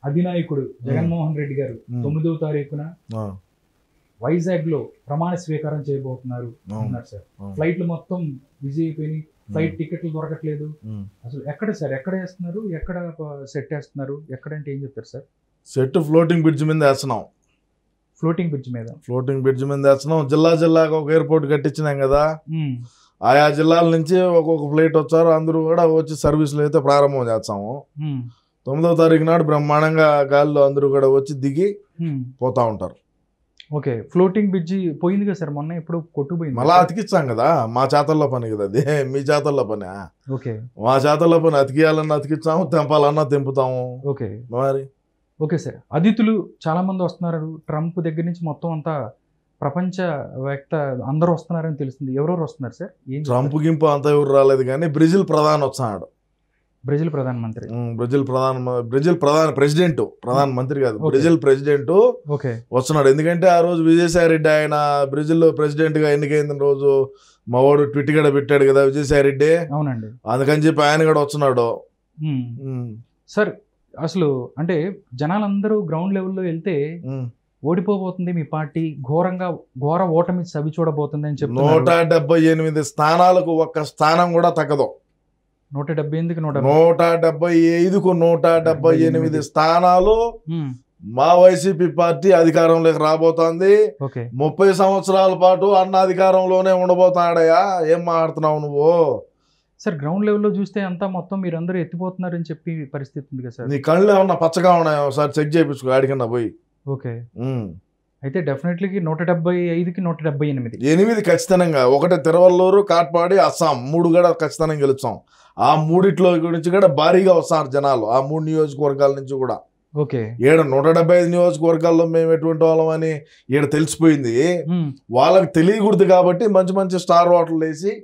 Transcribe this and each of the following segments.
అధినాయకుడు జగన్మోహన్ రెడ్డి గారు 9వ తారీఖున వైజాగ్ లో ప్రమాణ స్వీకారం చేయబోతున్నారు అన్నారు సార్. ఫ్లైట్లు మొత్తం బిజీ అయిపోయినాయి, ఫ్లైట్ టికెట్లు దొరకట్లేదు. అసలు ఎక్కడ సార్, ఎక్కడ వేస్తున్నారు, ఎక్కడ సెట్ వేస్తున్నారు, ఎక్కడంటే ఏం చెప్తారు సార్? సెట్ ఫ్లోటింగ్ బ్రిడ్జ్ మీద వేస్తున్నాం. ఫ్లోటింగ్ బ్రిడ్జ్ మీద వేస్తున్నాం. జిల్లాకు ఒక ఎయిర్పోర్ట్ కట్టించినాం కదా, ఆయా జిల్లాల నుంచి ఒక్కొక్క ఫ్లైట్ వచ్చారు, అందరూ కూడా వచ్చి సర్వీసులు అయితే ప్రారంభం చేస్తాము. 9వ తారీఖు నాడు బ్రహ్మాండంగా గాలిలో అందరూ కూడా వచ్చి దిగి పోతా ఉంటారు. ఓకే, ఫ్లోటింగ్ బ్రిడ్జి పోయింది కదా సార్, మొన్న ఎప్పుడు కొట్టుపోయింది. మళ్ళా అతికిచ్చాం కదా, మా చేతల్లో పని కదా అది, మీ చేతల్లో పని. ఓకే, మా చేతల్లో పని, అతికియాలన్నా అతికిచ్చాము, తెంపాలన్నా తెంపుతాము. ఓకే మరి ఓకే సార్, అతిథులు చాలా మంది వస్తున్నారు. ట్రంప్ దగ్గర నుంచి మొత్తం అంతా ప్రపంచవేత్త అందరూ వస్తున్నారని తెలుస్తుంది. ఎవరెవరు వస్తున్నారు సార్? ట్రంప్ గింపు అంతా ఎవరు రాలేదు, కానీ బ్రెజిల్ ప్రధాని వస్తున్నాడు. బ్రెజిల్ ప్రధానమంత్రి, ప్రధానమంత్రి కాదు, బ్రెజిల్ ప్రెసిడెంట్ వస్తున్నాడు. ఎందుకంటే ఆ రోజు విజయసాయి రెడ్డి ఆయన బ్రెజిల్ ప్రెసిడెంట్ గా ఎన్నికైన రోజు మా వాడు ట్విట్ కూడా పెట్టాడు కదా విజయసాయి రెడ్డి. అవునండి, అందుకని చెప్పి ఆయన కూడా వస్తున్నాడు. సార్ అసలు అంటే జనాలందరూ గ్రౌండ్ లెవెల్లో వెళ్తే ఓడిపోబోతుంది మీ పార్టీ, ఘోర ఓటమి చవి చూడబోతుంది అని చెప్పి 178 స్థానాలకు ఒక్క స్థానం కూడా తగ్గదు. 170కి 175కు 178 స్థానాలు మా వైసీపీ పార్టీ అధికారంలోకి రాబోతోంది. 30 సంవత్సరాల పాటు అన్న అధికారంలోనే ఉండబోతాడయా. ఏం మాట్లాడుతున్నావు నువ్వు? సార్ గ్రౌండ్ లెవెల్లో చూస్తే అంతా మొత్తం మీరందరూ ఎత్తిపోతున్నారని చెప్పి పరిస్థితి ఉంది కదా సార్. నీ కళ్ళు ఏమన్నా పచ్చగా ఉన్నాయో ఒకసారి చెక్ చేయించుకో ఆడికన్నా పోయి. ఓకే, అయితే డెఫినెట్లీకి 175కి 178 ఖచ్చితంగా. ఒకటి తిరువల్లూరు, కాట్పాడి, అస్సాం 3 కూడా ఖచ్చితంగా గెలుస్తాం. ఆ మూడిట్లో గురించి కూడా భారీగా వస్తారు జనాలు, ఆ 3 నియోజకవర్గాల నుంచి కూడా. ఓకే, 175 నియోజకవర్గాల్లో మేము ఎటువంటి వాళ్ళం అని ఈడ తెలిసిపోయింది. వాళ్ళకి తెలియకూడదు కాబట్టి మంచి మంచి స్టార్ హోటల్ వేసి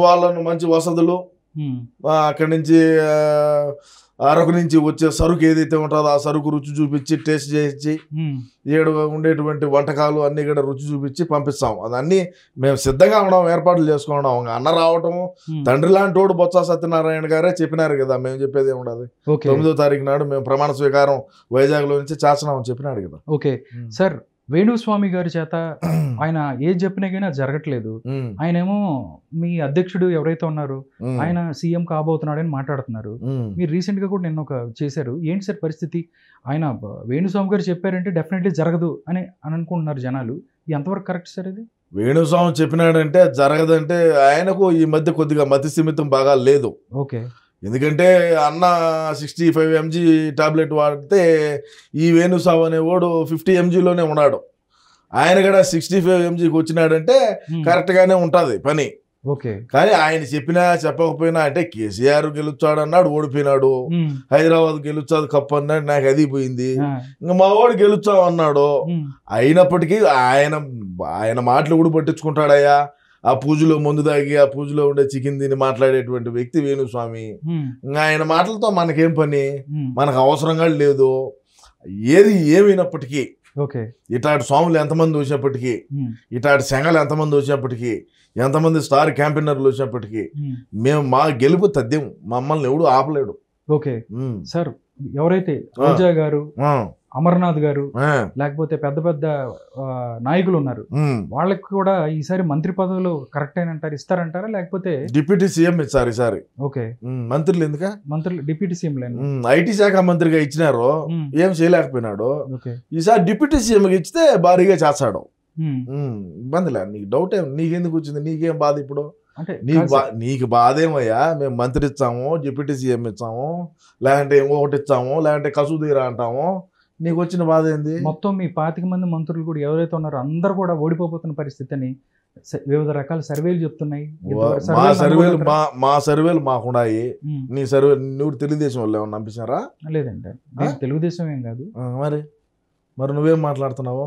వాళ్ళను మంచి వసతులు, అక్కడి నుంచి అరకు నుంచి వచ్చే సరుకు ఏదైతే ఉంటుందో ఆ సరుకు రుచి చూపించి టేస్ట్ చేయించి ఏడు ఉండేటువంటి వంటకాలు అన్ని కూడా రుచి చూపించి పంపిస్తాం. అదన్నీ మేము సిద్ధంగా ఉన్నాం, ఏర్పాట్లు చేసుకున్నాం. అన్న రావటం తండ్రి లాంటి వాడు బొత్స సత్యనారాయణ గారే చెప్పినారు కదా, మేము చెప్పేది ఏముండదు. 9వ తారీఖు నాడు మేము ప్రమాణ స్వీకారం వైజాగ్ లో నుంచి చేస్తున్నామని చెప్పినాడు కదా. ఓకే సార్, వేణుస్వామి గారి చేత ఆయన ఏది చెప్పినా కానీ అది జరగట్లేదు. ఆయనేమో మీ అధ్యక్షుడు ఎవరైతే ఉన్నారో ఆయన సీఎం కాబోతున్నాడు అని మాట్లాడుతున్నారు. మీరు రీసెంట్ గా కూడా నిన్న ఒక చేశారు. ఏంటి సార్ పరిస్థితి? ఆయన వేణుస్వామి గారు చెప్పారంటే డెఫినెట్లీ జరగదు అని అనుకుంటున్నారు జనాలు. ఎంతవరకు కరెక్ట్ సార్ ఇది? వేణుస్వామి చెప్పినాడంటే జరగదంటే ఆయనకు ఈ మధ్య కొద్దిగా మతి స్థిమితం బాగా లేదు. ఓకే, ఎందుకంటే అన్న 65 mg టాబ్లెట్ వాడితే ఈ వేణుస్వామి అనేవాడు 50 mgలోనే ఉన్నాడు. ఆయన కూడా 65 mgకి వచ్చినాడంటే కరెక్ట్గానే ఉంటుంది పని. ఓకే, కానీ ఆయన చెప్పినా చెప్పకపోయినా అంటే కేసీఆర్ గెలుచాడు అన్నాడు, ఓడిపోయినాడు. హైదరాబాద్ గెలుచాదు కప్పు అన్నాడు, నాకు అది పోయింది. ఇంకా మా వాడు గెలుచావు అన్నాడు. అయినప్పటికీ ఆయన మాటలు కూడా పట్టించుకుంటాడయ్యా. ఆ పూజలో ముందు దాగి ఆ పూజలో ఉండే చికెన్ తిని మాట్లాడేటువంటి వ్యక్తి వేణుస్వామి. ఇంకా ఆయన మాటలతో మనకేం పని, మనకు అవసరంగా లేదు. ఏది ఏమైనప్పటికీ ఇటాటి స్వాములు ఎంతమంది వచ్చినప్పటికీ, ఇటాటి శంగలు ఎంతమంది వచ్చినప్పటికీ, ఎంతమంది స్టార్ క్యాంపెయినర్లు వచ్చినప్పటికీ మేము మా గెలుపు తథ్యం, మమ్మల్ని ఎవడు ఆపలేడు. ఓకే సార్, ఎవరైతే రోజా గారు, అమర్నాథ్ గారు, లేకపోతే పెద్ద పెద్ద నాయకులు ఉన్నారు, వాళ్ళకి కూడా ఈసారి మంత్రి పదవులు కరెక్ట్ అయినంటారు, ఇస్తారంటారా? లేకపోతే డిప్యూటీ సీఎం ఇచ్చారు ఈసారి. ఓకే, మంత్రులు ఎందుక? మంత్రులు డిప్యూటీ సీఎం ఐటీ శాఖ మంత్రిగా ఇచ్చినారు, ఏం చేయలేకపోయినాడు. ఈసారి డిప్యూటీ సీఎం ఇచ్చితే భారీగా చేస్తాడు. ఇబ్బందిలే, నీకు డౌట్ ఏం, నీకెందుకు వచ్చింది, నీకేం బాధ ఇప్పుడు? నీకు బాధ ఏమయ్యా? మేము మంత్రి ఇచ్చాము, డిప్యూటీ సీఎం ఇచ్చాము, లేదంటే ఇంకొకటి ఇచ్చాము, లేదంటే కసూదీరా అంటాము, నీకు వచ్చిన బాధ ఏంది? మొత్తం మీ 25 మంది మంత్రులు కూడా ఎవరైతే ఉన్నారో అందరు కూడా ఓడిపోతున్న పరిస్థితి అని వివిధ రకాల సర్వేలు చెప్తున్నాయి. మా సర్వేలు మాకున్నాయి. నీ సర్వే నువ్వు తెలుగుదేశం వాళ్ళు ఏమన్నా పంపించారా? లేదండి, తెలుగుదేశం ఏం కాదు. మరి నువ్వేం మాట్లాడుతున్నావు?